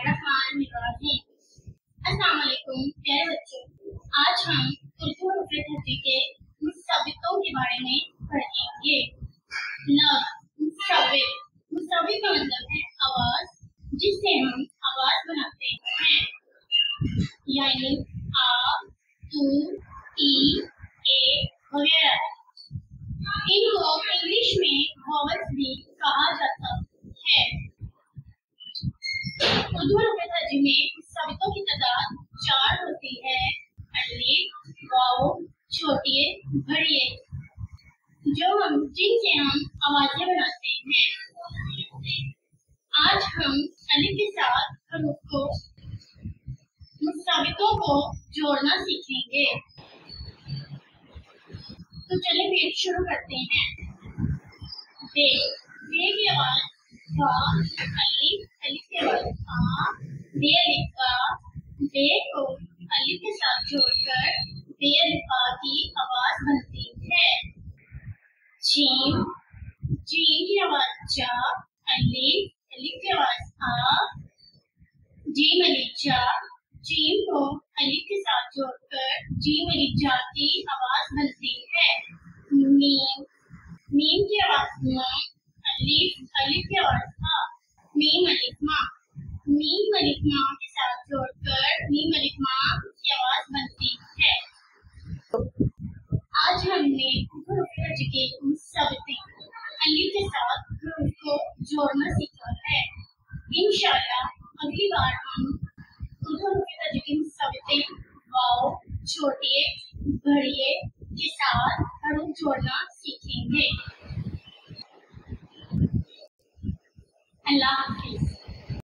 बिस्मिल्लाहिर्रहमानिर्रहीम। अस्सलाम वालेकुम प्यारे बच्चों, आज हम उर्दू हफ्ते के मुस्तवितों के बारे में पढ़ेंगे। मुस्तवित का मतलब है आवाज, जिससे हम आवाज बनाते हैं, यानी आ, तू, ई, ए वगैरह। इनको इंग्लिश में वॉवल्स भी कहा जाता है। उर्दू हफ्ते में मुस्तवितों की तादाद 4 होती है। अलिफ, वाव, छोटिये, बड़िये, जिनसे हम आवाजें बनाते हैं। आज हम अलिफ के साथ मुस्तवितों को जोड़ना सीखेंगे। तो चलिए फिर शुरू करते हैं। बे की आवाज बा, अलिफ की आवाज आ, बे अलिफ का। बे को अलिफ के साथ जोड़कर बे अलिफा की आवाज बनती है। जीम की आवाज जा, अलिफ की आवाज आ, जीम अलिफ जा। जीम को अलिफ के साथ जोड़कर जीम अलिफ जा की आवाज बनती है। मीम की आवाज मा, अलिफ की आवाज आ, मीम अलिफ मा। मीम अलिफ मा के साथ जोड़कर मीम अलिफ मा की आवाज बनती है। आज हमने के मुस्तवितें अलिफ के साथ हरूफ को जोड़ना सीखा है। इंशाअल्लाह अगली बार हम उर्दू की मुस्तवितें वाव, छोटिये, बड़िये के साथ हरूफ जोड़ना सीखेंगे। अल्लाह हाफिज।